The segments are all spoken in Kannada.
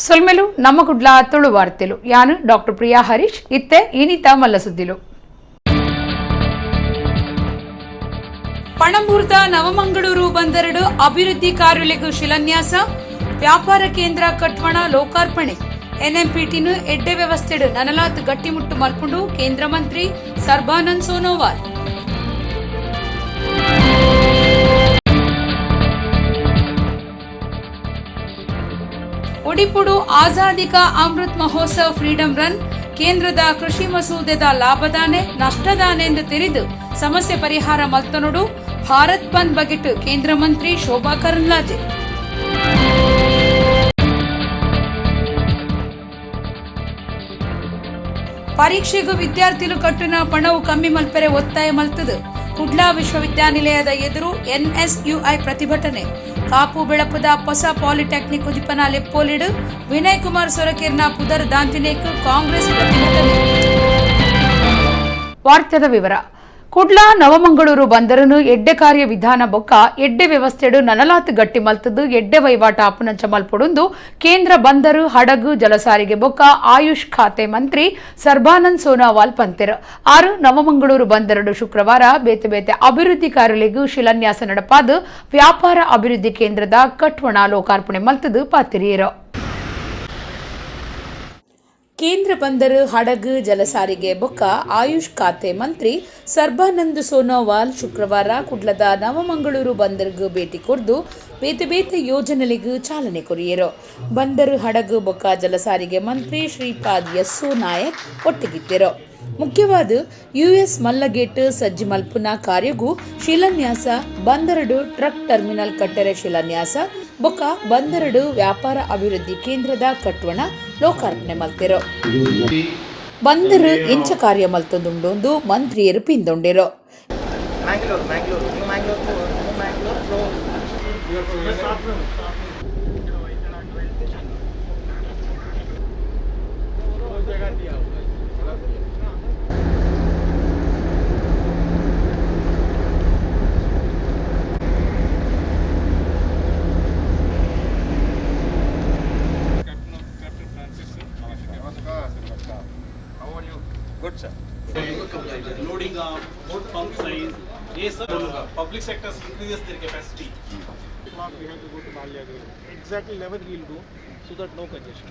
ಸೊಲ್ಮೆಲು ನಮ್ಮ ಕುಡ್ಲ ತುಳು ವಾರ್ತೆಲು ಯಾನು ಡಾಕ್ಟರ್ ಪ್ರಿಯಾ ಹರೀಶ್ ಇತ್ತೆ ಇನಿತ ಮಲ್ಲ ಸುದ್ದಿಲು ಪಣಂಬೂರ್ದ ನವಮಂಗಳೂರು ಬಂದರಡು ಅಭಿವೃದ್ಧಿ ಕಾರ್ಯಗಳಿಗೂ ಶಿಲಾನ್ಯಾಸ ವ್ಯಾಪಾರ ಕೇಂದ್ರ ಕಟ್ವಣ ಲೋಕಾರ್ಪಣೆ ಎನ್ಎಂಪಿಟಿನು ಎಡ್ಡೆ ವ್ಯವಸ್ಥೆಡು ನನಲಾತ್ ಗಟ್ಟಿಮುಟ್ಟು ಮಲ್ಪುಂಡು ಕೇಂದ್ರ ಮಂತ್ರಿ ಸರ್ಬಾನಂದ್ ಸೋನೋವಾಲ್ ಉಡಿಪುಡು ಆಜಾದಿ ಕಾ ಅಮೃತ್ ಮಹೋತ್ಸವ್ ಫ್ರೀಡಂ ರನ್ ಕೇಂದ್ರದ ಕೃಷಿ ಮಸೂದೆದ ಲಾಭದಾನೆ ನಷ್ಟದಾನೆ ಎಂದು ತಿಳಿದು ಸಮಸ್ಯೆ ಪರಿಹಾರ ಮಲ್ತನೊಡು ಭಾರತ್ ಬಂದ್ ಬಗೆಟ್ ಕೇಂದ್ರ ಮಂತ್ರಿ ಶೋಭಾ ಕರಂದ್ಲಾಜೆ ಪರೀಕ್ಷೆಗೂ ವಿದ್ಯಾರ್ಥಿಗಳು ಕಟ್ಟಿನ ಪಣವು ಕಮ್ಮಿ ಮಲ್ಪರೆ ಒತ್ತಾಯ ಮಲ್ತದು ಕುಡ್ಲಾ ವಿಶ್ವವಿದ್ಯಾನಿಲಯದ ಎದುರು ಎನ್ಎಸ್ಯುಐ ಪ್ರತಿಭಟನೆ ಕಾಪು ಬೆಳಪದ ಹೊಸ ಪಾಲಿಟೆಕ್ನಿಕ್ ಉದಿಪನ ಲೆಪ್ಪೋಲಿಡು ವಿನಯ್ ಕುಮಾರ್ ಸೊರಕೇರ್ನ ಪುದರ್ ದಾಂತಿನೇಕ್ ಕಾಂಗ್ರೆಸ್ ಪ್ರತಿಭಟನೆ. ವಾರ್ತೆದ ವಿವರ ಕುಡ್ಲಾ ನವಮಂಗಳೂರು ಬಂದರನು ಎಡ್ಡೆ ಕಾರ್ಯ ವಿಧಾನ ಬೊಕ್ಕ ಎಡ್ಡೆ ವ್ಯವಸ್ಥೆಡು ನನಲಾತ್ ಗಟ್ಟಿ ಮಲ್ತದು ಎಡ್ಡೆ ವಹಿವಾಟ ಅಪುನಂಚ ಮಲ್ಪೊಡುಂದು ಕೇಂದ್ರ ಬಂದರು ಹಡಗು ಜಲಸಾರಿಗೆ ಬೊಕ್ಕ ಆಯುಷ್ ಖಾತೆ ಮಂತ್ರಿ ಸರ್ಬಾನಂದ್ ಸೋನೋವಾಲ್ ಪಂತೆರ್ ಆರು ನವಮಂಗಳೂರು ಬಂದರಡು ಶುಕ್ರವಾರ ಬೇತೆ ಬೇತೆ ಅಭಿವೃದ್ಧಿ ಕಾರ್ಯಗಳಿಗೂ ಶಿಲಾನ್ಯಾಸ ನಡಪಾದು ವ್ಯಾಪಾರ ಅಭಿವೃದ್ಧಿ ಕೇಂದ್ರದ ಕಟ್ವಣ ಲೋಕಾರ್ಪಣೆ ಮಲ್ತದು ಪಾತಿರಿಯರು ಕೇಂದ್ರ ಬಂದರು ಹಡಗು ಜಲಸಾರಿಗೆ ಬೊಕ್ಕ ಆಯುಷ್ ಖಾತೆ ಮಂತ್ರಿ ಸರ್ಬಾನಂದ್ ಸೋನೋವಾಲ್ ಶುಕ್ರವಾರ ಕುಡ್ಲದ ನವಮಂಗಳೂರು ಬಂದರ್ಗೂ ಭೇಟಿ ಕೊರ್ದು ಬೇತೆ ಬೇತೆ ಯೋಜನೆಗಳಿಗೂ ಚಾಲನೆ ಕೊರಿಯರು ಬಂದರು ಹಡಗು ಬೊಕ್ಕ ಜಲಸಾರಿಗೆ ಮಂತ್ರಿ ಶ್ರೀಪಾದ್ ಯಸ್ಸೋ ನಾಯಕ್ ಒಟ್ಟಿಗಿದ್ದರು ಮುಖ್ಯವಾದ ಯುಎಸ್ ಮಲ್ಲಗೇಟ್ ಸಜ್ಜಿ ಮಲ್ಪುನ ಕಾರ್ಯಗೂ ಶಿಲಾನ್ಯಾಸ ಬಂದರಡು ಟ್ರಕ್ ಟರ್ಮಿನಲ್ ಕಟ್ಟರೆ ಶಿಲಾನ್ಯಾಸ ಬೊಕ್ಕ ಬಂದರಡು ವ್ಯಾಪಾರ ಅಭಿವೃದ್ಧಿ ಕೇಂದ್ರದ ಕಟ್ವಣ ಲೋಕಾರ್ಪಣೆ ಮಲ್ತಿರೋ ಬಂದರು ಎಂಚ ಕಾರ್ಯ ಮಲ್ತೊಂದುಂಡು ಮಂತ್ರಿಯರು ಪಿಂದೊಂಡಿರೋ Good sir. Loading arm, boat pump size. Yes sir. Public sector increases their capacity. We have to go to Malia. Exactly level we'll go so that no congestion.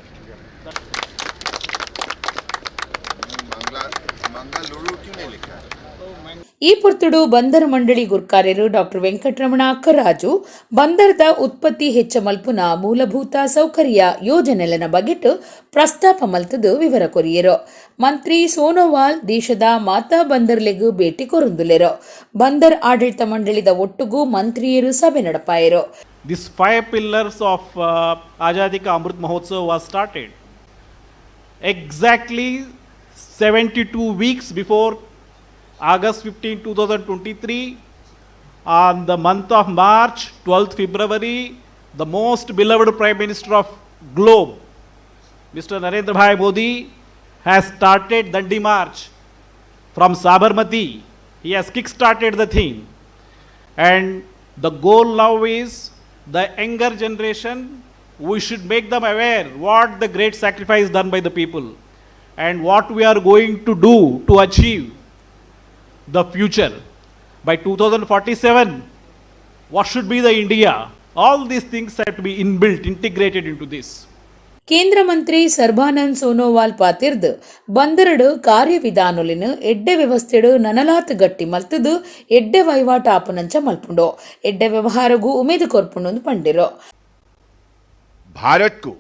Mangaluru क्यों नहीं लिखा? ಈ ಪೊರ್ತುಡು ಬಂದರು ಮಂಡಳಿ ಗುರ್ಕಾರ್ಯರು ಡಾಕ್ಟರ್ ವೆಂಕಟರಮಣ ಅಕ್ಕರಾಜು ಬಂದರದ ಉತ್ಪತ್ತಿ ಹೆಚ್ಚ ಮಲ್ಪುನ ಮೂಲಭೂತ ಸೌಕರ್ಯ ಯೋಜನೆಲನ ಬಗೆಟ್ ಪ್ರಸ್ತಾಪ ಮಲ್ತದು ವಿವರ ಕೊರಿಯರು ಮಂತ್ರಿ ಸೋನೋವಾಲ್ ದೇಶದ ಮಾತಾ ಬಂದರ್ಲೆಗೂ ಭೇಟಿ ಕೊರುಂದುಲೆರು ಬಂದರ್ ಆಡಳಿತ ಮಂಡಳಿದ ಒಟ್ಟುಗೂ ಮಂತ್ರಿಯರು ಸಭೆ ನಡಪಾಯರು. These 5 pillars of Azadi Ka Amrit Mahotsav was started exactly 72 weeks before August 15, 2023, on the month of March, 12th February, the most beloved Prime Minister of globe, Mr. Narendra Bhai Modi, has started Dandi March from Sabarmati. He has kick-started the thing. And the goal now is the younger generation, we should make them aware what the great sacrifice done by the people and what we are going to do to achieve the future. By 2047, what should be the India? All these things have to be inbuilt, integrated into this. ಕೇಂದ್ರ ಮಂತ್ರಿ ಸರ್ಬಾನಂದ್ ಸೋನೋವಾಲ್ ಪಾತಿರ್ದು ಬಂದರಡು ಕಾರ್ಯವಿಧಾನುಲಿನ ಎಡ್ಡೆ ವ್ಯವಸ್ಥೆಡು ನನಲಾತ್ ಗಟ್ಟಿ ಮಲ್ತದು ಎಡ್ಡೆ ವಹಿವಾಟ ಆಪನಂಚ ಮಲ್ಪುಂಡು ಎಡ್ಡೆ ವ್ಯವಹಾರಗೂ ಉಮೇದು ಕೊರ್ಪುಂಡು ಪಂಡಿರೋ. भारत को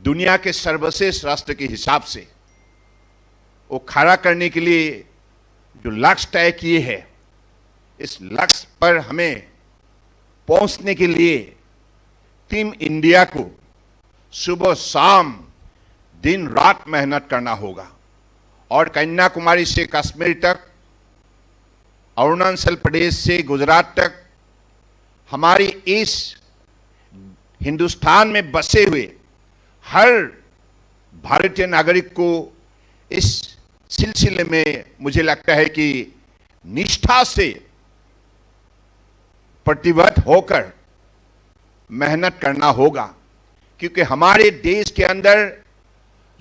दुनिया के सर्वश्रेष्ठ राष्ट्र के हिसाब से वो खड़ा करने के लिए जो लक्ष्य तय किए हैं, इस लक्ष्य पर हमें पहुंचने के लिए टीम इंडिया को सुबह शाम दिन रात मेहनत करना होगा और कन्याकुमारी से कश्मीर तक, अरुणाचल प्रदेश से गुजरात तक, हमारी इस हिंदुस्तान में बसे हुए हर भारतीय नागरिक को इस सिलसिले में मुझे लगता है कि निष्ठा से प्रतिबद्ध होकर मेहनत करना होगा, क्योंकि हमारे देश के अंदर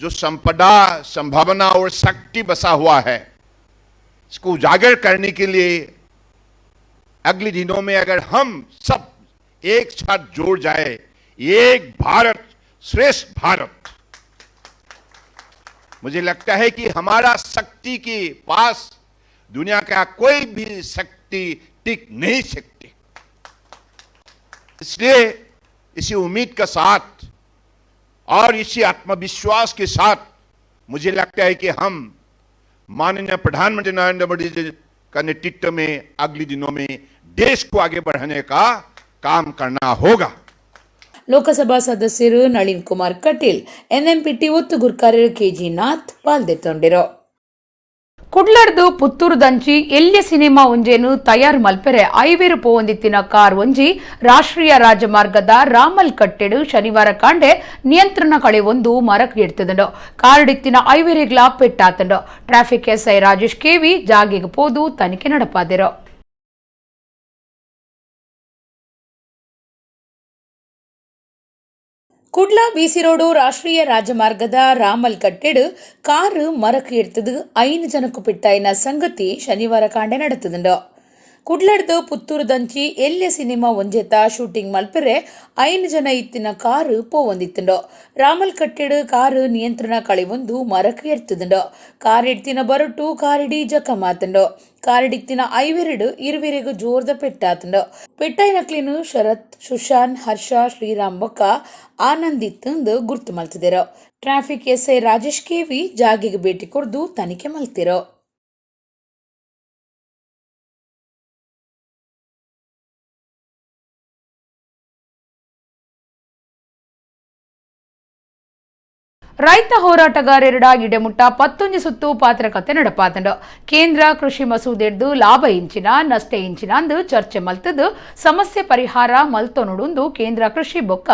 जो संपदा, संभावना और शक्ति बसा हुआ है, इसको उजागर करने के लिए अगले दिनों में अगर हम सब एक साथ जोड़ जाए, एक भारत श्रेष्ठ भारत, मुझे लगता है कि हमारा शक्ति के पास दुनिया का कोई भी शक्ति टिक नहीं सकती। इसलिए इसी उम्मीद के साथ और इसी आत्मविश्वास के साथ मुझे लगता है कि हम माननीय प्रधानमंत्री नरेंद्र मोदी जी का नेतृत्व में अगले दिनों में देश को आगे बढ़ाने का काम करना होगा। ಲೋಕಸಭಾ ಸದಸ್ಯರು ನಳಿನ್ ಕುಮಾರ್ ಕಟೀಲ್, ಎನ್ಎಂಪಿಟಿ ಒತ್ತುಗುರ್ಕಾರರು ಕೆಜಿ ನಾಥ್ ಪಾಲ್ದೆತ್ತೊಂಡಿರು. ಕುಡ್ಲಡ್ದು ಪುತ್ತೂರು ದಂಚಿ ಎಲ್ಯ ಸಿನಿಮಾ ಒಂಜೇನು ತಯಾರು ಮಲ್ಪೆರೆ 5,000 ಪೋವಂದಿತ್ತಿನ ಕಾರ್ ಒಂಜಿ ರಾಷ್ಟ್ರೀಯ ರಾಜಮಾರ್ಗದ ರಾಮಲ್ ಕಟ್ಟೆಡು ಶನಿವಾರ ಕಾಂಡೆ ನಿಯಂತ್ರಣ ಕಳೆ ಒಂದು ಮರಕ್ಕೆ ಇಡ್ತದಂಡು. ಕಾರ್ಡಿತ್ತಿನ 5,000 ಪೆಟ್ಟಾತಂಡು. ಟ್ರಾಫಿಕ್ ಎಸ್ಐ ರಾಜೇಶ್ ಕೆವಿ ಜಾಗಿಗೆ ಪೋದು ತನಿಖೆ ನಡಪಾದಿರು. ಕುಡ್ಲ ಬಿಸಿ ರೋಡು ರಾಷ್ಟ್ರೀಯ ರಾಜಮಾರ್ಗದ ರಾಮಲ್ ಕಟ್ಟೆಡು ಕಾರು ಮರಕ್ಕೆ ಇಡ್ತದು 5 ಜನಕ್ಕೂ ಪಿಟ್ಟಾಯಿನ ಸಂಗತಿ ಶನಿವಾರ ಕಾಂಡೆ ನಡೆತದುಂಡು. ಕುಡ್ಲಡ್ದು ಪುತ್ತೂರು ದಂಚಿ ಎಲ್ಯ ಸಿನಿಮಾ ಒಂಜೆತ ಶೂಟಿಂಗ್ ಮಲ್ಪೆರೆ 5 ಜನ ಇತ್ತಿನ ಕಾರು ಪೋವಂದಿತ್ತುಂಡು. ರಾಮಲ್ ಕಟ್ಟೆಡು ಕಾರು ನಿಯಂತ್ರಣ ಕಳೆವೊಂದು ಮರಕ್ಕೆ ಎಡ್ತದುಂಡು. ಕಾರ್ ಇಡ್ತಿನ ಬರಟು ಕಾರಿಡಿ ಜಕ ಮಾತುಂಡು. ಕಾರಿಡಿತ್ತಿನ 5,000 ಇರುವೆರೆಗೂ ಜೋರ್ದ ಪೆಟ್ಟಾತುಂಡು. ಪೆಟ್ಟಾಯಿನಕ್ಲಿನು ಶರತ್, ಸುಶಾನ್, ಹರ್ಷ, ಶ್ರೀರಾಮ್ ಬೊಕ್ಕ ಆನಂದಿತ್ತಂದು ಗುರ್ತು ಮಲ್ತಿದೆರು. ಟ್ರಾಫಿಕ್ ಎಸ್ಐ ರಾಜೇಶ್ ಕೆವಿ ಜಾಗಿಗೆ ಭೇಟಿ ಕೊಡ್ದು ತನಿಖೆ ಮಲ್ತಿರು. ರೈತ ಹೋರಾಟಗಾರರ ಇಡೆಮುಟ್ಟ 11 ಸುತ್ತು ಪಾತ್ರಕತೆ ನಡಪಾತಂಡು. ಕೇಂದ್ರ ಕೃಷಿ ಮಸೂದೆಡ್ದು ಲಾಭ ಇಂಚಿನ ನಷ್ಟ ಇಂಚಿನ ಅಂದು ಚರ್ಚೆ ಮಲ್ತದು ಸಮಸ್ಯೆ ಪರಿಹಾರ ಮಲ್ತೊನುಡುಂದು ಕೇಂದ್ರ ಕೃಷಿ ಬೊಕ್ಕ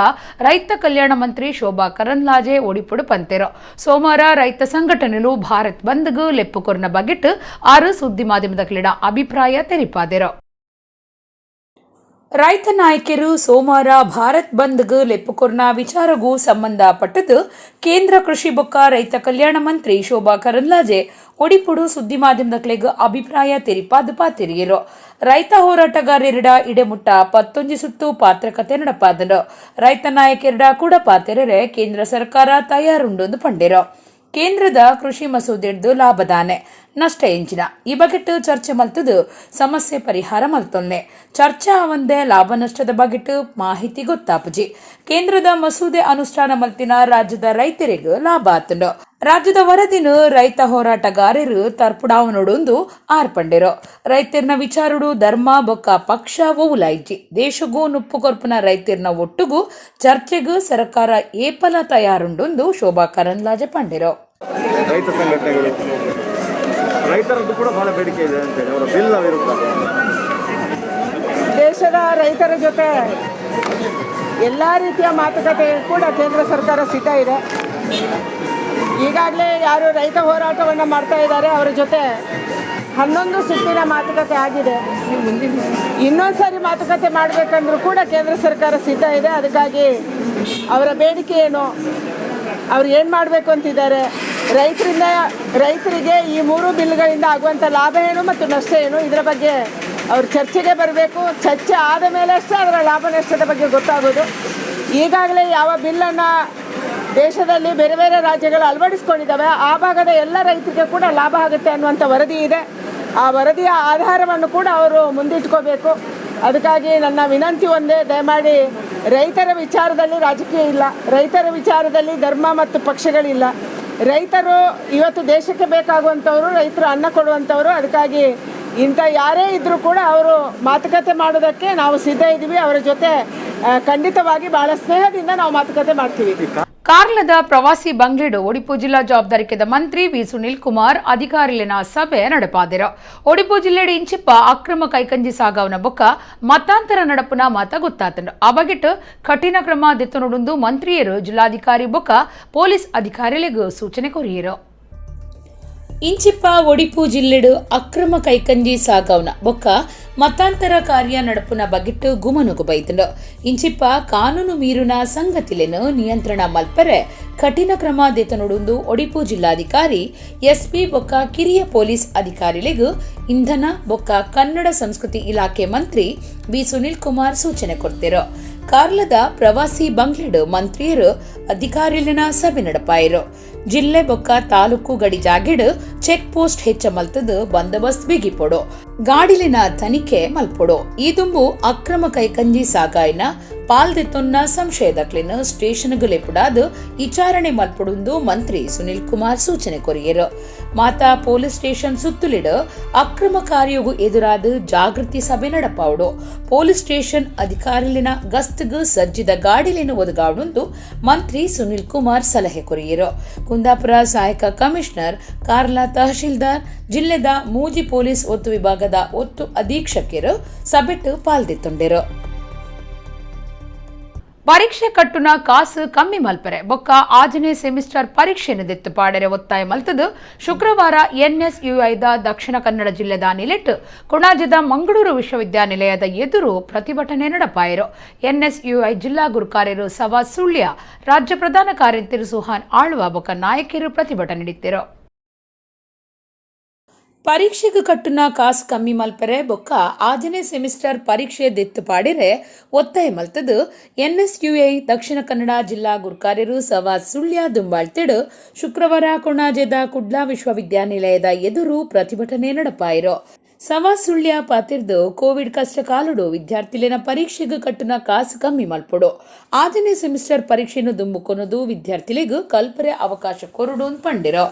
ರೈತ ಕಲ್ಯಾಣ ಮಂತ್ರಿ ಶೋಭಾ ಕರಂದ್ಲಾಜೆ ಒಡಿಪುಡು ಪಂತೆರು. ಸೋಮವಾರ ರೈತ ಸಂಘಟನೆಲು ಭಾರತ್ ಬಂದ್ಗೂ ಲೆಪ್ಪುಕೊರ್ನ ಬಗೆಟ್ 6 ಸುದ್ದಿ ಮಾಧ್ಯಮದ ಕ್ರೀಡ ಅಭಿಪ್ರಾಯ ತೆರಿಪಾದೆರು. ರೈತ ನಾಯಕರು ಸೋಮವಾರ ಭಾರತ್ ಬಂದ್ಗೂ ಲೆಪ್ಪುಕೊರ್ನ ವಿಚಾರಗೂ ಸಂಬಂಧಪಟ್ಟದು ಕೇಂದ್ರ ಕೃಷಿ ಬೊಕ್ಕ ರೈತ ಕಲ್ಯಾಣ ಮಂತ್ರಿ ಶೋಭಾ ಕರಂದ್ಲಾಜೆ ಒಡಿಪುಡು ಸುದ್ದಿ ಮಾಧ್ಯಮದ ಕ್ಲೆಗ್ ಅಭಿಪ್ರಾಯ ತೆರಿಪಾದು ಪಾತಿರಿಯರು. ರೈತ ಹೋರಾಟಗಾರರಿಡ ಇಡೆಮುಟ್ಟ 11 ಸುತ್ತು ಪಾತ್ರಕತೆ ನಡಪಾದನು. ರೈತ ನಾಯಕರಿಡ ಕೂಡ ಪಾತೆರರೆ ಕೇಂದ್ರ ಸರ್ಕಾರ ತಯಾರುಂಡೊಂದು ಪಂಡೆರು. ಕೇಂದ್ರದ ಕೃಷಿ ಮಸೂದೆಡ್ದು ಲಾಭದಾನೆ ನಷ್ಟ ಎಂಚಿನ ಈ ಬಗೆಟ್ ಚರ್ಚೆ ಮಲ್ತದು ಸಮಸ್ಯೆ ಪರಿಹಾರ ಮಲ್ತೊನ್ನೆ ಚರ್ಚೆ ಅವಂದೆ ಲಾಭ ನಷ್ಟದ ಬಗೆಟ್ ಮಾಹಿತಿ ಗೊತ್ತಾಪುಜಿ. ಕೇಂದ್ರದ ಮಸೂದೆ ಅನುಷ್ಠಾನ ಮಲ್ತಿನ ರಾಜ್ಯದ ರೈತರಿಗೂ ಲಾಭ ಆತುಂಡು. ರಾಜ್ಯದ ವರದಿನು ರೈತ ಹೋರಾಟಗಾರರು ತರ್ಪುಡಾವನೊಡೊಂದು ಆರ್ಪಂಡೆರು. ರೈತರ್ನ ವಿಚಾರಡು ಧರ್ಮ ಬೊಕ್ಕ ಪಕ್ಷ ಒವುಲಾಯ್ಜಿ ದೇಶಗೂ ನುಪ್ಪು ಕೊರ್ಪುನ ರೈತರ್ನ ಒಟ್ಟುಗೂ ಚರ್ಚೆಗೂ ಸರ್ಕಾರ ಏಪಲ ತಯಾರುಂಡೊಂದು ಶೋಭಾ ಕರಂದ್ಲಾಜೆ ಪಂಡೆರು. ರೈತ ಸಂಘಟನೆಗಳು ರೈತರದ್ದು ಕೂಡ ಬಹಳ ಬೇಡಿಕೆ ಇದೆ ಅಂತೇಳಿ ಅವರ ಬಿಲ್ ವಿರುದ್ಧ ದೇಶದ ರೈತರ ಜೊತೆ ಎಲ್ಲ ರೀತಿಯ ಮಾತುಕತೆ ಕೂಡ ಕೇಂದ್ರ ಸರ್ಕಾರ ಸಿದ್ಧ ಇದೆ. ಈಗಾಗಲೇ ಯಾರು ರೈತ ಹೋರಾಟವನ್ನು ಮಾಡ್ತಾ ಇದ್ದಾರೆ ಅವರ ಜೊತೆ 11 ಸುತ್ತಿನ ಮಾತುಕತೆ ಆಗಿದೆ. ಇನ್ನೊಂದು ಸಾರಿ ಮಾತುಕತೆ ಮಾಡಬೇಕಂದ್ರೂ ಕೂಡ ಕೇಂದ್ರ ಸರ್ಕಾರ ಸಿದ್ಧ ಇದೆ. ಅದಕ್ಕಾಗಿ ಅವರ ಬೇಡಿಕೆ ಏನು, ಅವ್ರು ಏನು ಮಾಡಬೇಕು ಅಂತಿದ್ದಾರೆ, ರೈತರಿಗೆ ಈ 3 ಬಿಲ್ಗಳಿಂದ ಆಗುವಂಥ ಲಾಭ ಏನು ಮತ್ತು ನಷ್ಟ ಏನು, ಇದರ ಬಗ್ಗೆ ಅವ್ರು ಚರ್ಚೆಗೆ ಬರಬೇಕು. ಚರ್ಚೆ ಆದ ಮೇಲೆ ಅಷ್ಟೇ ಅದರ ಲಾಭ ನಷ್ಟದ ಬಗ್ಗೆ ಗೊತ್ತಾಗೋದು. ಈಗಾಗಲೇ ಯಾವ ಬಿಲ್ಲನ್ನು ದೇಶದಲ್ಲಿ ಬೇರೆ ಬೇರೆ ರಾಜ್ಯಗಳು ಅಳವಡಿಸ್ಕೊಂಡಿದ್ದಾವೆ ಆ ಭಾಗದ ಎಲ್ಲ ರೈತರಿಗೆ ಕೂಡ ಲಾಭ ಆಗುತ್ತೆ ಅನ್ನುವಂಥ ವರದಿ ಇದೆ. ಆ ವರದಿಯ ಆಧಾರವನ್ನು ಕೂಡ ಅವರು ಮುಂದಿಟ್ಕೋಬೇಕು. ಅದಕ್ಕಾಗಿ ನನ್ನ ವಿನಂತಿ ಒಂದೇ, ದಯಮಾಡಿ ರೈತರ ವಿಚಾರದಲ್ಲಿ ರಾಜಕೀಯ ಇಲ್ಲ, ರೈತರ ವಿಚಾರದಲ್ಲಿ ಧರ್ಮ ಮತ್ತು ಪಕ್ಷಗಳಿಲ್ಲ. ರೈತರು ಇವತ್ತು ದೇಶಕ್ಕೆ ಬೇಕಾಗುವಂಥವ್ರು, ರೈತರು ಅನ್ನ ಕೊಡುವಂಥವ್ರು. ಅದಕ್ಕಾಗಿ ಇಂಥ ಯಾರೇ ಇದ್ದರೂ ಕೂಡ ಅವರು ಮಾತುಕತೆ ಮಾಡೋದಕ್ಕೆ ನಾವು ಸಿದ್ಧ ಇದ್ದೀವಿ. ಅವರ ಜೊತೆ ಖಂಡಿತವಾಗಿ ಬಹಳ ಸ್ನೇಹದಿಂದ ನಾವು ಮಾತುಕತೆ ಮಾಡ್ತೀವಿ. ಕಾರ್ಲದ ಪ್ರವಾಸಿ ಬಂಗ್ಲೆಡು ಒಡಿಪು ಜಿಲ್ಲಾ ಜವಾಬ್ದಾರಿಕೆದ ಮಂತ್ರಿ ವಿ ಸುನಿಲ್ ಕುಮಾರ್ ಅಧಿಕಾರಿಲಿನ ಸಭೆ ನಡಪಾದಿರು. ಒಡಿಪು ಜಿಲ್ಲೆಡು ಇಂಚಿಪ್ಪ ಅಕ್ರಮ ಕೈಕಂಜಿ ಸಾಗವನ ಬೊಕ್ಕ ಮತಾಂತರ ನಡಪುನ ಮಾತ ಗೊತ್ತಾತಂಡು. ಆ ಬಗೆಟ್ ಕಠಿಣ ಕ್ರಮ ದೆತ್ತುನುಡುಂದು ಮಂತ್ರಿಯರು ಜಿಲ್ಲಾಧಿಕಾರಿ ಬೊಕ್ಕ ಪೊಲೀಸ್ ಅಧಿಕಾರಿಗಳಿಗೂ ಸೂಚನೆ ಕೊರಿಯರು. ಇಂಚಿಪ್ಪ ಒಡಿಪು ಜಿಲ್ಲೆಡು ಅಕ್ರಮ ಕೈಕಂಜಿ ಸಾಗವನ ಬೊಕ್ಕ ಮತಾಂತರ ಕಾರ್ಯ ನಡಪುನ ಬಗೆಟ್ಟು ಗುಮನುಗು ಬೈತಂಡು ಇಂಚಿಪ್ಪ ಕಾನೂನು ಮೀರುನ ಸಂಗತಿಲೆನು ನಿಯಂತ್ರಣ ಮಲ್ಪರೆ ಕಠಿಣ ಕ್ರಮ ದೇತನೊಡುಂದು ಒಡಿಪು ಜಿಲ್ಲಾಧಿಕಾರಿ ಎಸ್ಪಿ ಬೊಕ್ಕ ಕಿರಿಯ ಪೊಲೀಸ್ ಅಧಿಕಾರಿಗಳಿಗೂ ಇಂಧನ ಬೊಕ್ಕ ಕನ್ನಡ ಸಂಸ್ಕೃತಿ ಇಲಾಖೆ ಮಂತ್ರಿ ಬಿ ಸುನಿಲ್ ಕುಮಾರ್ ಸೂಚನೆ ಕೊಡ್ತಿರೋ ಕಾರ್ಲದ ಪ್ರವಾಸಿ ಬಂಗ್ಲೆಡು ಮಂತ್ರಿಯರು ಅಧಿಕಾರಿಲಿನ ಸಭೆ ನಡಪಾಯಿರು ಜಿಲ್ಲೆ ಬೊಕ್ಕ ತಾಲೂಕು ಗಡಿ ಜಾಗೆಡು ಚೆಕ್ ಪೋಸ್ಟ್ ಹೆಚ್ಚ ಮಲ್ತದು ಬಂದೋಬಸ್ತ್ ಬಿಗಿಪೊಡು ಗಾಡಿಲಿನ ತನಿಖೆ ಮಲ್ಪೊಡು ಈ ದುಂಬು ಅಕ್ರಮ ಕೈಕಂಜಿ ಸಾಗಾಯಿನ ಪಾಲ್ದೆತ್ತೊನ್ನ ಸಂಶಯದಕ್ಲಿನ ಸ್ಟೇಷನ್ಗು ಲೆಪುಡಾದು ವಿಚಾರಣೆ ಮಲ್ಪೊಡುಂದು ಮಂತ್ರಿ ಸುನಿಲ್ ಕುಮಾರ್ ಸೂಚನೆ ಕೊರಿಯರು ಮಾತಾ ಪೊಲೀಸ್ ಸ್ಟೇಷನ್ ಸುತ್ತಲಿಡು ಅಕ್ರಮ ಕಾರ್ಯಗೂ ಎದುರಾದ ಜಾಗೃತಿ ಸಭೆ ನಡಪಾವುಡು ಪೊಲೀಸ್ ಸ್ಟೇಷನ್ ಅಧಿಕಾರಿಲಿನ ಗಸ್ತುಗು ಸಜ್ಜಿದ ಗಾಡಿಲಿನ ಒದಗಾಡುಂದು ಮಂತ್ರಿ ಸುನಿಲ್ ಕುಮಾರ್ ಸಲಹೆ ಕೊರಿಯರು ಕುಂದಾಪುರ ಸಹಾಯಕ ಕಮಿಷನರ್ ಕಾರ್ಲಾ ತಹಶೀಲ್ದಾರ್ ಜಿಲ್ಲೆದ ಮೂಜಿ ಪೊಲೀಸ್ ಒತ್ತು ವಿಭಾಗದ ಒತ್ತು ಅಧೀಕ್ಷಕರು ಸಭೆಟ್ಟು ಪಾಲ್ದಿತ್ತುಂಡಿರು ಪರೀಕ್ಷೆ ಕಟ್ಟುನ ಕಾಸು ಕಮ್ಮಿ ಮಲ್ಪರೆ ಬೊಕ್ಕ ಆಜನೇ ಸೆಮಿಸ್ಟರ್ ಪರೀಕ್ಷೆಯನ್ನು ದೆತ್ತು ಪಾಡರೆ ಒತ್ತಾಯ ಮಲ್ತದು ಶುಕ್ರವಾರ ಎನ್ಎಸ್ಯುಐದ ದಕ್ಷಿಣ ಕನ್ನಡ ಜಿಲ್ಲೆದ ನಿಲೆಟ್ಟು ಕೊಣಾಜದ ಮಂಗಳೂರು ವಿಶ್ವವಿದ್ಯಾನಿಲಯದ ಎದುರು ಪ್ರತಿಭಟನೆ ನಡಪಾಯಿರು ಎನ್ಎಸ್ಯುಐ ಜಿಲ್ಲಾ ಗುರುಕಾರ್ಯರು ಸವಾ ಸುಳ್ಯ ರಾಜ್ಯ ಪ್ರಧಾನ ಕಾರ್ಯದರ್ಶಿ ಸುಹಾನ್ ಆಳ್ವ ಬೊಕ್ಕ ನಾಯಕರು ಪ್ರತಿಭಟನೆ ನೀಡಿದ್ದರು ಪರೀಕ್ಷೆಗೆ ಕಟ್ಟುನ ಕಾಸು ಕಮ್ಮಿ ಮಲ್ಪರೆ ಬೊಕ್ಕ ಆಜನೇ ಸೆಮಿಸ್ಟರ್ ಪರೀಕ್ಷೆ ದೆತ್ತು ಪಾಡಿರೆ ಒತ್ತಾಯ ಮಲ್ತದು ಎನ್ಎಸ್ಯುಐ ದಕ್ಷಿಣ ಕನ್ನಡ ಜಿಲ್ಲಾ ಗುರುಕಾರ್ಯರು ಸವಾ ಸುಳ್ಯ ದುಂಬಾಳ್ತಿಡು ಶುಕ್ರವಾರ ಕೊಣಾಜೆದ ಕುಡ್ಲಾ ವಿಶ್ವವಿದ್ಯಾನಿಲಯದ ಎದುರು ಪ್ರತಿಭಟನೆ ನಡಪಾಯಿರು ಸವಾ ಸುಳ್ಯ ಪಾತಿರ್ದು ಕೋವಿಡ್ ಕಷ್ಟ ಕಾಲುಡು ವಿದ್ಯಾರ್ಥಿಲಿನ ಪರೀಕ್ಷೆಗೆ ಕಟ್ಟುನ ಕಾಸು ಕಮ್ಮಿ ಮಲ್ಪೊಡು ಆಜನೇ ಸೆಮಿಸ್ಟರ್ ಪರೀಕ್ಷೆಯನ್ನು ದುಂಬುಕೊನೋದು ವಿದ್ಯಾರ್ಥಿಗಳಿಗೂ ಕಲ್ಪರೆ ಅವಕಾಶ ಕೊರಡು ಪಂಡಿರೋ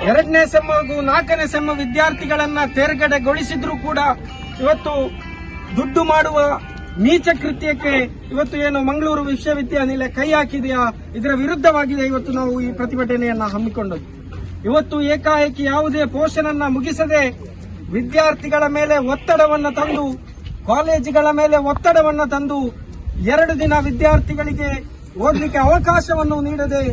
ಎರಡನೇ ಸೆಮ್ ಹಾಗೂ ನಾಲ್ಕನೇ ಸೆಮ್ ವಿದ್ಯಾರ್ಥಿಗಳನ್ನ ತೇರ್ಗಡೆಗೊಳಿಸಿದ್ರು ಕೂಡ ಇವತ್ತು ದುಡ್ಡು ಮಾಡುವ ನೀಚ ಕೃತ್ಯಕ್ಕೆ ಇವತ್ತು ಏನು ಮಂಗಳೂರು ವಿಶ್ವವಿದ್ಯಾನಿಲಯ ಕೈ ಹಾಕಿದೆಯಾ ಇದರ ವಿರುದ್ಧವಾಗಿದೆ ಇವತ್ತು ನಾವು ಈ ಪ್ರತಿಭಟನೆಯನ್ನ ಹಮ್ಮಿಕೊಂಡದ್ದು ಇವತ್ತು ಏಕಾಏಕಿ ಯಾವುದೇ ಪೋಷನ್ ಅನ್ನ ಮುಗಿಸದೆ ವಿದ್ಯಾರ್ಥಿಗಳ ಮೇಲೆ ಒತ್ತಡವನ್ನ ತಂದು ಕಾಲೇಜುಗಳ ಮೇಲೆ ಒತ್ತಡವನ್ನ ತಂದು 2 ದಿನ ವಿದ್ಯಾರ್ಥಿಗಳಿಗೆ ಓದಲಿಕ್ಕೆ ಅವಕಾಶವನ್ನು ನೀಡದೆ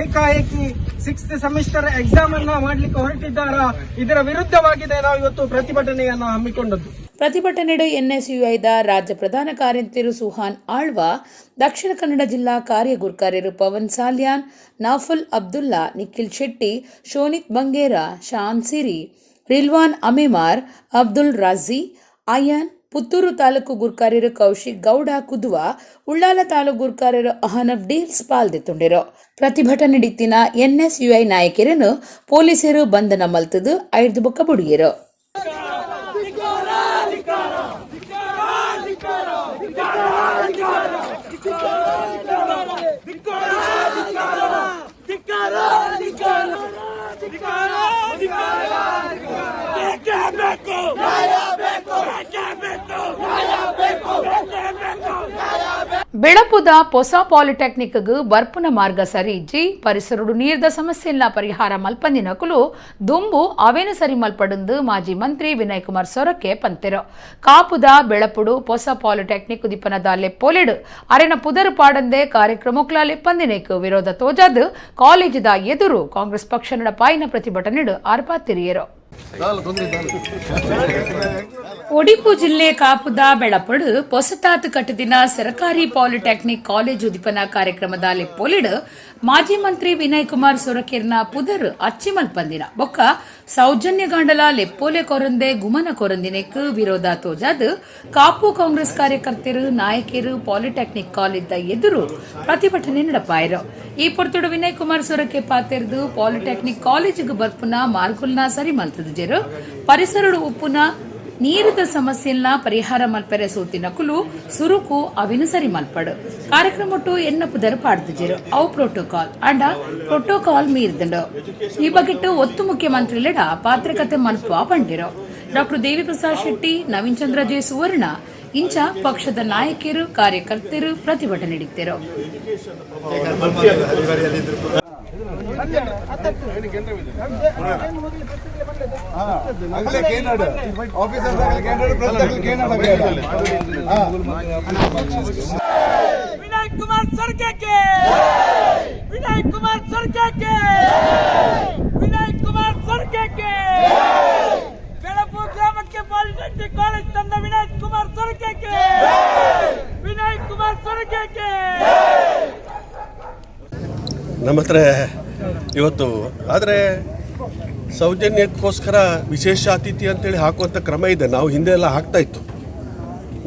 ಏಕಾಏಕಿ 6th ಸೆಮಿಸ್ಟರ್ ಎಕ್ಸಾಮ್ ಅನ್ನ ಮಾಡಲಿಕ್ಕೆ ಹೊರಟಿದ್ದಾರಾ ಇದರ ವಿರುದ್ಧವಾಗಿದೆ ನಾವು ಇವತ್ತು ಪ್ರತಿಭಟನೆಯನ್ನ ಹಮ್ಮಿಕೊಂಡದ್ದು ಪ್ರತಿಭಟನೆಡು ಎನ್ಎಸ್ಯುಐದ ರಾಜ್ಯ ಪ್ರಧಾನ ಕಾರ್ಯದರ್ಶಿ ಸುಹಾನ್ ಆಳ್ವ ದಕ್ಷಿಣ ಕನ್ನಡ ಜಿಲ್ಲಾ ಕಾರ್ಯ ಗುರುಕಾರ್ಯರು ಪವನ್ ಸಾಲ್ಯಾನ್ ನಾಫುಲ್ ಅಬ್ದುಲ್ಲಾ ನಿಖಿಲ್ ಶೆಟ್ಟಿ ಶೋನಿತ್ ಬಂಗೇರ ಶಾನ್ ಸಿರಿ ರಿಲ್ವಾನ್ ಅಮೆಮಾರ್ ಅಬ್ದುಲ್ ರಾಜಿ ಅಯಾನ್ ಪುತ್ತೂರು ತಾಲೂಕು ಗುರುಕಾರ್ಯರು ಕೌಶಿಕ್ ಗೌಡ ಕುದುವ ಉಳ್ಳಾಲ ತಾಲೂಕು ಗುರುಕಾರ್ಯರು ಅಹನಫ್ ಡೀಲ್ಸ್ ಪಾಲ್ದೆತ್ತುಂಡಿರು ಪ್ರತಿಭಟನೆ ನಡೀತಿನ ಎನ್ಎಸ್ಯುಐ ನಾಯಕರನ್ನು ಪೊಲೀಸರು ಬಂಧನ ಮಲ್ತದು 5 ಬೊಕ್ಕ ಬುಡಿಯರು ಬೆಳಪುದ ಹೊಸ ಪಾಲಿಟೆಕ್ನಿಕ್ಗೂ ಬರ್ಪುನ ಮಾರ್ಗ ಸರಿಜ್ಜಿ ಪರಿಸರಡು ನೀರ್ದ ಸಮಸ್ಯೆಲ್ಲ ಪರಿಹಾರ ಮಲ್ಪಂದಿನಕುಲು ದುಂಬು ಅವೇನು ಸರಿ ಮಲ್ಪಡುಂದು ಮಾಜಿ ಮಂತ್ರಿ ವಿನಯ್ ಕುಮಾರ್ ಸೊರಕೆ ಪಂತೆರು ಕಾಪುದ ಬೆಳಪುಡು ಹೊಸ ಪಾಲಿಟೆಕ್ನಿಕ್ ಉದಿಪನದ ಲೆಪ್ಪೊಲೆಡು ಅರೆನ ಪುದರು ಪಾಡಂದೆ ಕಾರ್ಯಕ್ರಮಕ್ಲ ಲೆಪ್ಪಂದಿನಕ್ಕೆ ವಿರೋಧ ತೋಜಾದು ಕಾಲೇಜದ ಎದುರು ಕಾಂಗ್ರೆಸ್ ಪಕ್ಷ ನಡಪಾಯಿನ ಪ್ರತಿಭಟನೆಡು ಆರ್ಪಾತಿರಿಯರು ಒಡಿಪು ಜಿಲ್ಲೆ ಕಾಪುದ ಬೆಳಪಡು ಪೊಸತಾತು ಕಟ್ಟದಿನ ಸರ್ಕಾರಿ ಪಾಲಿಟೆಕ್ನಿಕ್ ಕಾಲೇಜ್ ಉದಿಪನ ಕಾರ್ಯಕ್ರಮದ ಲೆಪ್ಪೊಲಿಡು ಮಾಜಿ ಮಂತ್ರಿ ವಿನಯ್ ಕುಮಾರ್ ಸೊರಕೆರ್ನ ಪುದರ್ ಅಚ್ಚಿ ಮಲ್ಪಂದಿನ ಬೊಕ್ಕ ಸೌಜನ್ಯಗಾಂಡಲ ಲೆಪ್ಪೋಲೆ ಕೊರಂದೆ ಗುಮನ ಕೊರಂದಿನಕ್ಕೆ ವಿರೋಧ ತೋಜಾದು ಕಾಪು ಕಾಂಗ್ರೆಸ್ ಕಾರ್ಯಕರ್ತರು ನಾಯಕರು ಪಾಲಿಟೆಕ್ನಿಕ್ ಕಾಲೇಜ್ ಎದುರು ಪ್ರತಿಭಟನೆ ನಡಪಾಯಿರು ಈ ಪೊರ್ತುಡು ವಿನಯ್ ಕುಮಾರ್ ಸೊರಕೆ ಪಾತೆರ್ದು ಪಾಲಿಟೆಕ್ನಿಕ್ ಕಾಲೇಜಿಗೆ ಬರ್ಪುನ ಮಾರ್ಗುಲ್ನ ಸರಿ ಮಲ್ತದು ಜೆರು ಪರಿಸರಡು ಉಪ್ಪುನ ನೀರಿದ ಸಮಸ್ಯೆಲ್ಲ ಪರಿಹಾರ ಮಲ್ಪರೆ ಸೂತಿನಕುಲು ಸುರುಕು ಅವಿನ ಸರಿ ಮಲ್ಪಡು ಕಾರ್ಯಕ್ರಮಟ್ಟು ಎನ್ನ ಪುದರ್ ಪಾಡ್ದಿಜರು ಅವು ಪ್ರೋಟೋಕಾಲ್ ಅಂಡ ಪ್ರೋಟೋಕಾಲ್ ಮೀರ್ದಂಡು ಈ ಬಗೆಟ್ಟು ಒತ್ತು ಮುಖ್ಯಮಂತ್ರಿಲೆಡ ಪಾತ್ರಕತೆ ಮಲ್ಪ ಪಂಡಿರು ಡಾಕ್ಟರ್ ದೇವಿ ಪ್ರಸಾದ್ ಶೆಟ್ಟಿ ನವೀನ್ ಚಂದ್ರ ಜೆ ಸುವರ್ಣ ಇಂಚ ಪಕ್ಷದ ನಾಯಕರು ಕಾರ್ಯಕರ್ತರು ಪ್ರತಿಭಟನೆ ನೀಡಿದ್ದರು विनय कुमार सरकार के विनय कुमार सरकार के विनय कुमार ನಮ್ಮ ಹತ್ರ ಇವತ್ತು. ಆದರೆ ಸೌಜನ್ಯಕ್ಕೋಸ್ಕರ ವಿಶೇಷ ಅತಿಥಿ ಅಂತೇಳಿ ಹಾಕುವಂಥ ಕ್ರಮ ಇದೆ. ನಾವು ಹಿಂದೆ ಎಲ್ಲ ಹಾಕ್ತಾ ಇತ್ತು.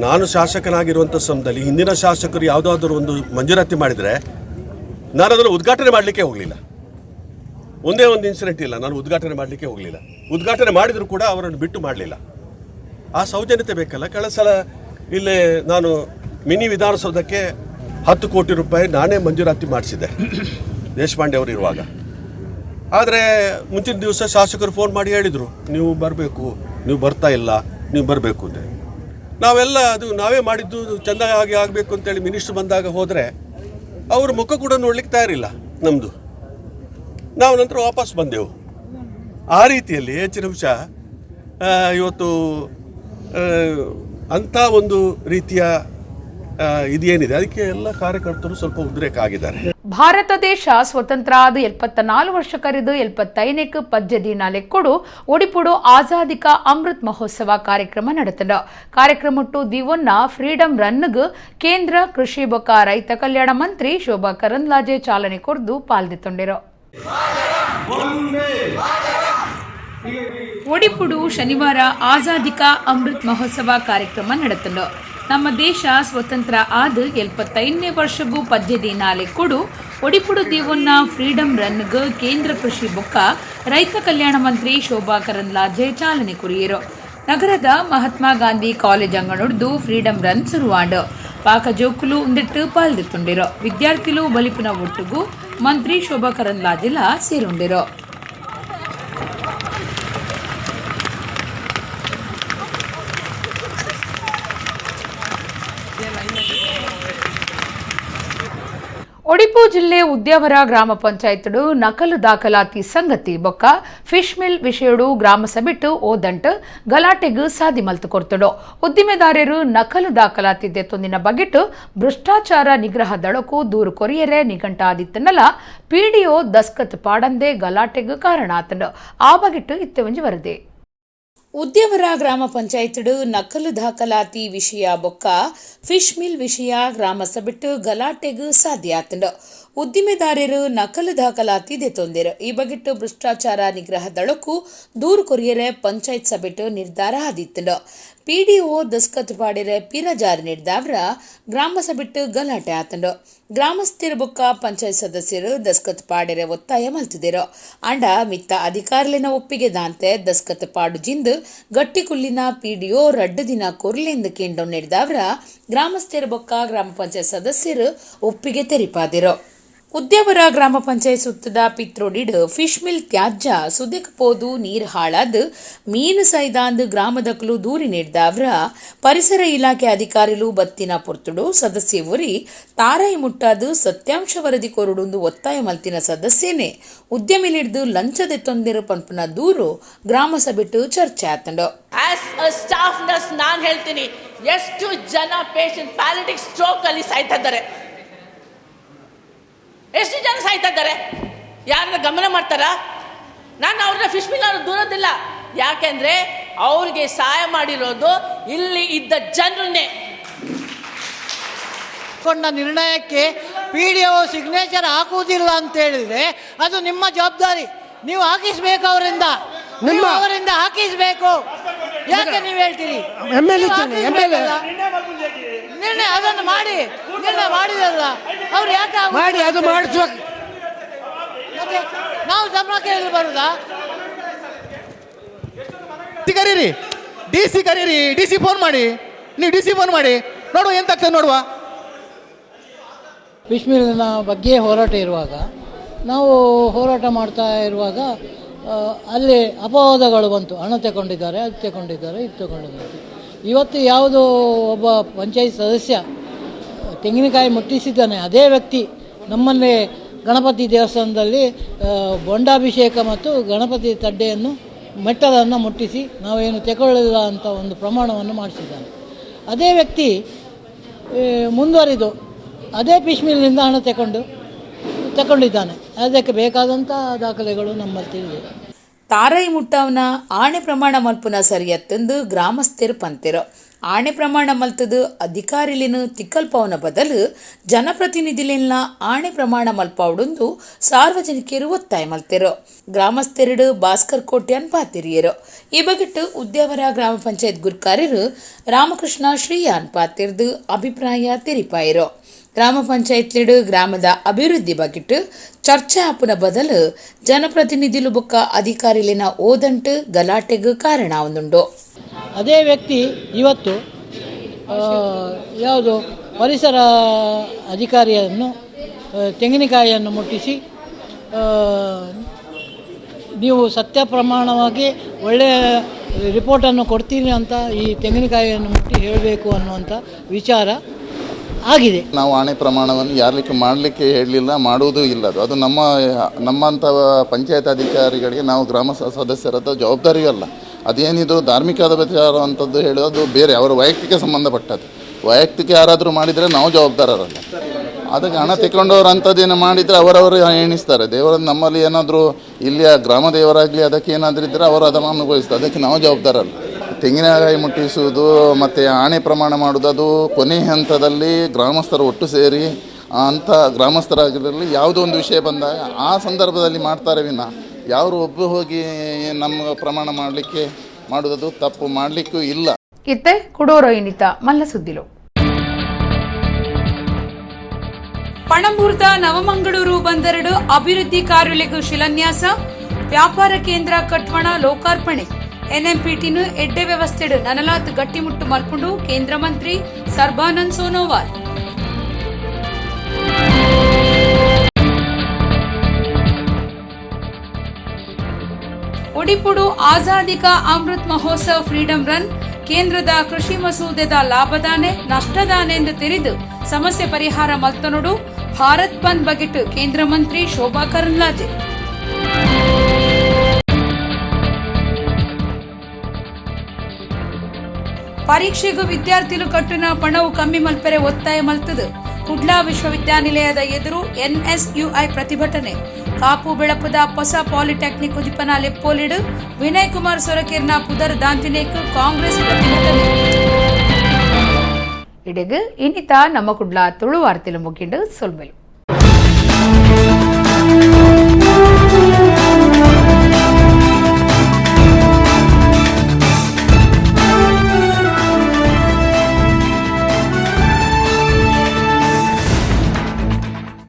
ನಾನು ಶಾಸಕನಾಗಿರುವಂಥ ಸಮಯದಲ್ಲಿ ಹಿಂದಿನ ಶಾಸಕರು ಯಾವುದಾದ್ರೂ ಒಂದು ಮಂಜೂರಾತಿ ಮಾಡಿದರೆ ನಾನು ಅದನ್ನು ಉದ್ಘಾಟನೆ ಮಾಡಲಿಕ್ಕೆ ಹೋಗಲಿಲ್ಲ. ಒಂದೇ ಒಂದು ಇನ್ಸಿಡೆಂಟ್ ಇಲ್ಲ, ನಾನು ಉದ್ಘಾಟನೆ ಮಾಡಲಿಕ್ಕೆ ಹೋಗಲಿಲ್ಲ. ಉದ್ಘಾಟನೆ ಮಾಡಿದರೂ ಕೂಡ ಅವರನ್ನು ಬಿಟ್ಟು ಮಾಡಲಿಲ್ಲ. ಆ ಸೌಜನ್ಯತೆ ಬೇಕಲ್ಲ. ಕಳೆದ ಸಲ ಇಲ್ಲೇ ನಾನು ಮಿನಿ ವಿಧಾನಸೌಧಕ್ಕೆ 10 ಕೋಟಿ ರೂಪಾಯಿ ನಾನೇ ಮಂಜೂರಾತಿ ಮಾಡಿಸಿದ್ದೆ ದೇಶಪಾಂಡೆ ಅವರು ಇರುವಾಗ. ಆದರೆ ಮುಂಚಿನ ದಿವಸ ಶಾಸಕರು ಫೋನ್ ಮಾಡಿ ಹೇಳಿದರು, ನೀವು ಬರಬೇಕು, ನೀವು ಬರ್ತಾ ಇಲ್ಲ, ನೀವು ಬರಬೇಕು ಅಂತ. ನಾವೆಲ್ಲ ಅದು ನಾವೇ ಮಾಡಿದ್ದು ಚೆಂದಾಗಿ ಆಗಬೇಕು ಅಂತೇಳಿ ಮಿನಿಸ್ಟ್ರು ಬಂದಾಗ ಹೋದರೆ ಅವ್ರ ಮುಖ ಕೂಡ ನೋಡ್ಲಿಕ್ಕೆ ತಯಾರಿಲ್ಲ ನಮ್ಮದು. ನಾವು ನಂತರ ವಾಪಸ್ ಬಂದೆವು. ಆ ರೀತಿಯಲ್ಲಿ ಹೆಚ್ಚಿನ ಅಂಶ ಇವತ್ತು ಅಂಥ ಒಂದು ರೀತಿಯ ಇದೇನಿದೆ ಅದಕ್ಕೆ ಎಲ್ಲ ಕಾರ್ಯಕರ್ತರು ಸ್ವಲ್ಪ ಉದ್ರೇಕ ಆಗಿದ್ದಾರೆ. ಭಾರತ ದೇಶ ಸ್ವತಂತ್ರ ಆದ 74 ವರ್ಷ ಕರೆದು 75ಕ್ಕೆ ಪಜ್ಜೆ ದಿನಾಲೆಕ್ಕೊಡು ಒಡಿಪುಡು ಆಜಾದಿ ಕಾ ಅಮೃತ್ ಮಹೋತ್ಸವ ಕಾರ್ಯಕ್ರಮ ನಡೆತದ. ಕಾರ್ಯಕ್ರಮಟ್ಟು ದಿವನ್ನ ಫ್ರೀಡಂ ರನ್ಗೆ ಕೇಂದ್ರ ಕೃಷಿ ಬೊಕ್ಕ ರೈತ ಕಲ್ಯಾಣ ಮಂತ್ರಿ ಶೋಭಾ ಕರಂದ್ಲಾಜೆ ಚಾಲನೆ ಕೊಡ್ದು ಪಾಲ್ಗೊಂಡಿರೋ. ಒಡಿಪುಡು ಶನಿವಾರ ಆಜಾದಿ ಕಾ ಅಮೃತ್ ಮಹೋತ್ಸವ ಕಾರ್ಯಕ್ರಮ ನಡೆತದ. ನಮ್ಮ ದೇಶ ಸ್ವತಂತ್ರ ಆದ 75ನೇ ವರ್ಷಗೂ ಪದ್ಯ ದಿನಾಲೆ ಕೊಡು ಒಡಿಪುಡು ದಿವನ್ನ ಫ್ರೀಡಂ ರನ್ಗೆ ಕೇಂದ್ರ ಕೃಷಿ ಬೊಕ್ಕ ರೈತ ಕಲ್ಯಾಣ ಮಂತ್ರಿ ಶೋಭಾ ಕರಂದ್ಲಾಜೆ ಚಾಲನೆ ಕೊರಿಯರು. ನಗರದ ಮಹಾತ್ಮ ಗಾಂಧಿ ಕಾಲೇಜ್ ಅಂಗಣೊಡ್ದು ಫ್ರೀಡಂ ರನ್ ಶುರುವಾಂಡು. ಪಾಕ ಜೋಕುಲು ಉಂದಿಟ್ಟು ಪಾಲ್ಗೊಂಡಿರೋ. ವಿದ್ಯಾರ್ಥಿಗಳು ಬಲಿಪಿನ ಒಟ್ಟಿಗೂ ಮಂತ್ರಿ ಶೋಭಾ ಕರಂದ್ಲಾಜೆಲ ಸೇರುಂಡಿರೋ. ಒಡಿಪು ಜಿಲ್ಲೆ ಉದ್ಯಾವರ ಗ್ರಾಮ ಪಂಚಾಯತ್ಡು ನಕಲು ದಾಖಲಾತಿ ಸಂಗತಿ ಬೊಕ್ಕ ಫಿಶ್ ಮಿಲ್ ವಿಷಯಡು ಗ್ರಾಮ ಸಭೆಟ್ಟು ಓದಂಟು ಗಲಾಟೆಗೂ ಸಾದಿ ಮಲ್ತು ಕೊಡ್ತಡು. ಉದ್ದಿಮೆದಾರರು ನಕಲು ದಾಖಲಾತಿ ದೆತ್ತೊಂದಿನ ಬಗೆಟ್ಟು ಭ್ರಷ್ಟಾಚಾರ ನಿಗ್ರಹ ದಳಕ್ಕೂ ದೂರು ಕೊರಿಯರೆ ನಿಘಂಟಾದಿತ್ತನಲ್ಲ ಪಿಡಿಒ ದಸ್ಕತ್ ಪಾಡಂದೆ ಗಲಾಟೆಗೂ ಕಾರಣ ಆತಂಡು. ಆ ಬಗೆಟ್ಟು ಇತ್ತೆ ಒಂಜಿ ವರದಿ. ಉದ್ಯಾವರ ಗ್ರಾಮ ಪಂಚಾಯತ್ಡು ನಕಲು ದಾಖಲಾತಿ ವಿಷಯ ಬೊಕ್ಕ ಫಿಶ್ ಮಿಲ್ ವಿಷಯ ಗ್ರಾಮ ಸಭೆಟ್ಟು ಗಲಾಟೆಗೂ ಸಾಧ್ಯ ಆತಂಡು. ಉದ್ದಿಮೆದಾರರು ನಕಲು ದಾಖಲಾತಿ ದೆತ್ತೊಂದಿರು. ಈ ಬಗೆಟ್ಟು ಭ್ರಷ್ಟಾಚಾರ ನಿಗ್ರಹ ದಳಕ್ಕೂ ದೂರು ಕೊರಿಯರೆ ಪಂಚಾಯತ್ ಸಭೆಟ್ಟು ನಿರ್ಧಾರ ಆದಿತ್ತಂಡು. ಪಿಡಿಒ ದಸ್ಕತ್ ಪಾಡಿರೆ ಪಿರ ಜಾರಿ ನೀಡಿದವ್ರ ಗ್ರಾಮ ಸಭೆಟ್ಟು ಗಲಾಟೆ ಆತಂಡು. ಗ್ರಾಮಸ್ಥರು ಬೊಕ್ಕ ಪಂಚಾಯತ್ ಸದಸ್ಯರು ದಸ್ಕತ್ ಪಾಡಿರೆ ಒತ್ತಾಯ ಮಲ್ತಿದಿರು. ಅಂಡ ಮಿತ್ತ ಅಧಿಕಾರಿಲಿನ ಒಪ್ಪಿಗೆ ದಾಂತೆ ದಸ್ಕತ್ ಪಾಡು ಜಿಂದು ಗಟ್ಟಿ ಕುಲ್ಲಿನ ಪಿಡಿಒ ರಡ್ಡು ದಿನ ಕೊರ್ಲೆಂದು ಕೇಂಡು ನೀಡಿದವ್ರ ಗ್ರಾಮಸ್ಥರು ಬೊಕ್ಕ ಗ್ರಾಮ ಪಂಚಾಯತ್ ಸದಸ್ಯರು ಒಪ್ಪಿಗೆ ತೆರಿಪಾದಿರು. ಉದ್ಯಾವರ ಗ್ರಾಮ ಪಂಚಾಯತ್ ಸುತ್ತದ ಪಿತ್ರೋಡಿಡ್ ಫಿಶ್ ಮಿಲ್ ತ್ಯಾಜ್ಯ ಸುದೆಕ್ ಪೋದು ನೀರು ಹಾಳಾದು ಮೀನು ಸೈದಾಂದು ಗ್ರಾಮದಕ್ಕಲು ದೂರಿ ನೀಡಿದವ್ರ ಪರಿಸರ ಇಲಾಖೆ ಅಧಿಕಾರಿಗಳು ಬತ್ತಿನ ಪೊರ್ತುಡು ಸದಸ್ಯ ಉರಿ ತಾರಾಯಿ ಮುಟ್ಟಾದು ಸತ್ಯಾಂಶ ವರದಿ ಕೊರಡುಂದು ಒತ್ತಾಯ ಮಲ್ತಿನ ಸದಸ್ಯನೇ ಉದ್ಯಮಿಲಿಡ್ದು ಲಂಚದೆ ತೊಂದಿರು ಪಂಪನ ದೂರು ಗ್ರಾಮ ಸಭೆಟ್ಟು ಚರ್ಚೆ ಆತಂಡು. ಆಸ್ ಅ ಸ್ಟಾಫ್ ನರ್ಸ್ ನಾನು ಹೇಳ್ತೀನಿ, ಎಷ್ಟು ಜನ ಪೇಷಂಟ್ ಪ್ಯಾಲಿಟಿಕ್ ಸ್ಟ್ರೋಕ್ ಅಲ್ಲಿ ಸಾಯ್ತಾ ಇದ್ದಾರೆ, ಎಷ್ಟು ಜನ ಸಾಯ್ತಾ ಇದ್ದಾರೆ, ಯಾರನ್ನ ಗಮನ ಮಾಡ್ತಾರಾ? ನಾನು ಅವ್ರನ್ನ ಫಿಶ್ ಮಿಲ್ ಅವ್ರು ದೂರೋದಿಲ್ಲ. ಯಾಕೆಂದ್ರೆ ಅವ್ರಿಗೆ ಸಹಾಯ ಮಾಡಿರೋದು ಇಲ್ಲಿ ಇದ್ದ ಜನರನ್ನೇ. ಕೊಂಡ ನಿರ್ಣಯಕ್ಕೆ ಪಿಡಿಒ ಸಿಗ್ನೇಚರ್ ಹಾಕುವುದಿಲ್ಲ ಅಂತ ಹೇಳಿದ್ರೆ ಅದು ನಿಮ್ಮ ಜವಾಬ್ದಾರಿ. ನೀವು ಹಾಕಿಸ್ಬೇಕು, ಅವರಿಂದ ಹಾಕಿಸ್ಬೇಕು. ಯಾಕೆ ನೀವು ಹೇಳ್ತೀರಿ ನಿರ್ಣಯ ಅದನ್ನು ಮಾಡಿ ನಿರ್ಣಯ ಮಾಡಿದಲ್ಲ ಅವ್ರು ಯಾಕೆ ಮಾಡಿ ಅದು ಮಾಡಿಸ್ಬೇಕು? ಮತ್ತೆ ನಾವು ಗಮನ ಕೇಳಿ ಬರುದಾ? ಕರೀರಿ, ಡಿ ಸಿ ಫೋನ್ ಮಾಡಿ, ನೀವು ಡಿ ಸಿ ಫೋನ್ ಮಾಡಿ ನೋಡುವ ಎಂತಾಗ್ತದೆ ನೋಡುವ. ಫಿಶ್ ಮಿಲ್ನ ಬಗ್ಗೆ ಹೋರಾಟ ಇರುವಾಗ, ನಾವು ಹೋರಾಟ ಮಾಡ್ತಾ ಇರುವಾಗ ಅಲ್ಲಿ ಅಪವಾದಗಳು ಬಂತು. ಹಣ ತಗೊಂಡಿದ್ದಾರೆ, ಅದು ತಗೊಂಡಿದ್ದಾರೆ, ಇದು ತಗೊಂಡಿದ್ದಾರೆ. ಇವತ್ತು ಯಾವುದೋ ಒಬ್ಬ ಪಂಚಾಯತ್ ಸದಸ್ಯ ತೆಂಗಿನಕಾಯಿ ಮುಟ್ಟಿಸಿದ್ದಾನೆ, ಅದೇ ವ್ಯಕ್ತಿ ನಮ್ಮಲ್ಲೇ ಗಣಪತಿ ದೇವಸ್ಥಾನದಲ್ಲಿ ಬೊಂಡಾಭಿಷೇಕ ಮತ್ತು ಗಣಪತಿ ತಡ್ಡೆಯನ್ನು ಮೆಟ್ಟಲನ್ನು ಮುಟ್ಟಿಸಿ ನಾವೇನು ತಗೊಳ್ಳಿಲ್ಲ ಅಂತ ಒಂದು ಪ್ರಮಾಣವನ್ನು ಮಾಡಿಸಿದ್ದಾನೆ. ಅದೇ ವ್ಯಕ್ತಿ ಮುಂದುವರಿದು ಅದೇ ಫಿಶ್ ಮಿಲ್ನಿಂದ ಹಣ ತಗೊಂಡಿದ್ದಾನೆ. ಅದಕ್ಕೆ ಬೇಕಾದಂಥ ದಾಖಲೆಗಳು ನಮ್ಮಲ್ಲಿ ತಿಳಿದಿದೆ. ತಾರಾಯಿ ಮುಟ್ಟವನ ಆಣೆ ಪ್ರಮಾಣ ಮಲ್ಪುನ ಸರಿಯತ್ತಂದು ಗ್ರಾಮಸ್ಥರು ಪಂತಿರು. ಆಣೆ ಪ್ರಮಾಣ ಮಲ್ತದು ಅಧಿಕಾರಿಲಿನ ತಿಕ್ಕಲ್ಪವನ ಬದಲು ಜನಪ್ರತಿನಿಧಿಲಿನ ಆಣೆ ಪ್ರಮಾಣ ಮಲ್ಪವುಡೊಂದು ಸಾರ್ವಜನಿಕರು ಒತ್ತಾಯ ಮಲ್ತೆರು. ಗ್ರಾಮಸ್ಥೆರಡು ಭಾಸ್ಕರ್ ಕೋಟ್ಯಾನ್ ಪಾತಿರಿಯರು. ಈ ಬಗೆಟ್ಟು ಉದ್ಯಾವರ ಗ್ರಾಮ ಪಂಚಾಯತ್ ಗುರ್ಕಾರರು ರಾಮಕೃಷ್ಣ ಶ್ರೀಯಾನ್ ಪಾತಿರ್ದು ಅಭಿಪ್ರಾಯ ತೆರಿಪಾಯಿರು. ಗ್ರಾಮ ಪಂಚಾಯತ್ಲಿಡು ಗ್ರಾಮದ ಅಭಿವೃದ್ಧಿ ಬಗೆಟ್ಟು ಚರ್ಚೆ ಆಪುನ ಬದಲು ಜನಪ್ರತಿನಿಧಿಲು ಬೊಕ್ಕ ಅಧಿಕಾರಿಲಿನ ಓದಂಟು ಗಲಾಟೆಗೂ ಕಾರಣ ಒಂದುಂಡು. ಅದೇ ವ್ಯಕ್ತಿ ಇವತ್ತು ಯಾವುದು ಪರಿಸರ ಅಧಿಕಾರಿಯನ್ನು ತೆಂಗಿನಕಾಯಿಯನ್ನು ಮುಟ್ಟಿಸಿ ನೀವು ಸತ್ಯ ಪ್ರಮಾಣವಾಗಿ ಒಳ್ಳೆಯ ರಿಪೋರ್ಟನ್ನು ಕೊಡ್ತೀನಿ ಅಂತ ಈ ತೆಂಗಿನಕಾಯಿಯನ್ನು ಮುಟ್ಟಿ ಹೇಳಬೇಕು ಅನ್ನುವಂಥ ವಿಚಾರ ಆಗಿದೆ. ನಾವು ಆಣೆ ಪ್ರಮಾಣವನ್ನು ಯಾರಲಿಕ್ಕೆ ಮಾಡಲಿಕ್ಕೆ ಹೇಳಲಿಲ್ಲ, ಮಾಡುವುದೂ ಇಲ್ಲ. ಅದು ನಮ್ಮಂಥ ಪಂಚಾಯತ್ ಅಧಿಕಾರಿಗಳಿಗೆ ನಾವು ಗ್ರಾಮ ಸದಸ್ಯರದ ಜವಾಬ್ದಾರಿಯೂ ಅಲ್ಲ. ಅದೇನಿದು ಧಾರ್ಮಿಕದ ವಿಚಾರ ಅಂಥದ್ದು ಹೇಳೋದು ಬೇರೆ, ಅವರ ವೈಯಕ್ತಿಕ ಸಂಬಂಧಪಟ್ಟದ್ದು. ವೈಯಕ್ತಿಕ ಯಾರಾದರೂ ಮಾಡಿದರೆ ನಾವು ಜವಾಬ್ದಾರರಲ್ಲ. ಅದಕ್ಕೆ ಹಣ ತೆಕ್ಕೊಂಡವರು ಅಂಥದ್ದೇನು ಮಾಡಿದರೆ ಅವರವರು ಎಣಿಸ್ತಾರೆ. ದೇವರ ನಮ್ಮಲ್ಲಿ ಏನಾದರೂ ಇಲ್ಲಿಯ ಗ್ರಾಮ ದೇವರಾಗಲಿ ಅದಕ್ಕೆ ಏನಾದರೂ ಇದ್ದರೆ ಅವರು ಅದನ್ನು ಅನುಭವಿಸ್ತಾರೆ. ಅದಕ್ಕೆ ನಾವು ಜವಾಬ್ದಾರಲ್ಲ. ತೆಂಗಿನಕಾಯಿ ಮುಟ್ಟಿಸುವುದು ಮತ್ತು ಆಣೆ ಪ್ರಮಾಣ ಮಾಡುವುದು ಅದು ಕೊನೆ ಹಂತದಲ್ಲಿ ಗ್ರಾಮಸ್ಥರು ಒಟ್ಟು ಸೇರಿ ಅಂಥ ಗ್ರಾಮಸ್ಥರಾಗಿರಲಿ ಯಾವುದೋ ಒಂದು ವಿಷಯ ಬಂದಾಗ ಆ ಸಂದರ್ಭದಲ್ಲಿ ಮಾಡ್ತಾರೆ ವಿನ ಯಾರು ಒಬ್ಬರು ಹೋಗಿ ನಮ್ಮ ಪ್ರಮಾಣ ಮಾಡಲಿಕ್ಕೆ ಮಾಡುವುದು ತಪ್ಪು, ಮಾಡಲಿಕ್ಕೂ ಇಲ್ಲ. ಇತ್ತೆ ಕುಡೋರೋ ಇನ್ನಿತ ಮಲ್ಲ ಸುದ್ದಿಲು. ಪಣಂಬೂರ್ದ ನವಮಂಗಳೂರು ಬಂದರಡು ಅಭಿವೃದ್ಧಿ ಕಾರ್ಯಗಳಿಗೂ ಶಿಲಾನ್ಯಾಸ, ವ್ಯಾಪಾರ ಕೇಂದ್ರ ಕಟ್ವಣ ಲೋಕಾರ್ಪಣೆ. ಎನ್ಎಂಪಿಟಿನು ಎಡ್ಡೆ ವ್ಯವಸ್ಥೆಡು ನನಲಾತ್ ಗಟ್ಟಿಮುಟ್ಟು ಮಲ್ಪುಂಡು ಕೇಂದ್ರ ಮಂತ್ರಿ ಸರ್ಬಾನಂದ್ ಸೋನೋವಾಲ್. ಒಡಿಪುಡು ಆಜಾದಿ ಕಾ ಅಮೃತ್ ಮಹೋತ್ಸವ್ ಫ್ರೀಡಂ ರನ್. ಕೇಂದ್ರದ ಕೃಷಿ ಮಸೂದೆದ ಲಾಭದಾನೆ ನಷ್ಟದಾನೆ ಎಂದು ತಿಳಿದು ಸಮಸ್ಯೆ ಪರಿಹಾರ ಮಲ್ತನೊಡು ಭಾರತ್ ಬಂದ್ ಬಗೆಟ್ ಕೇಂದ್ರ ಮಂತ್ರಿ ಶೋಭಾ ಕರಂದ್ಲಾಜೆ. ಪರೀಕ್ಷೆಗೂ ವಿದ್ಯಾರ್ಥಿಗಳು ಕಟ್ಟಿನ ಪಣವು ಕಮ್ಮಿ ಮಲ್ಪರೆ ಒತ್ತಾಯ ಮಲ್ತದು. ಕುಡ್ಲಾ ವಿಶ್ವವಿದ್ಯಾನಿಲಯದ ಎದುರು ಎನ್ಎಸ್ಯುಐ ಪ್ರತಿಭಟನೆ. ಕಾಪು ಬೆಳಪದ ಹೊಸ ಪಾಲಿಟೆಕ್ನಿಕ್ ಉದಿಪನ ಲೆಪ್ಪೋಲಿಡು ವಿನಯ್ ಕುಮಾರ್ ಸೊರಕೇರ್ನ ಪುದರ್ ದಾಂತಿನೇಕ್ ಕಾಂಗ್ರೆಸ್ ಪ್ರತಿಭಟನೆ. ಇಡೆಗು ಇನ್ನಿತ ನಮ್ಮ ಕುಡ್ಲಾ ತುಳು ವಾರ್ತೆಲು ಮುಗಿಂಡು ಸೊಲ್ಮೆಲು.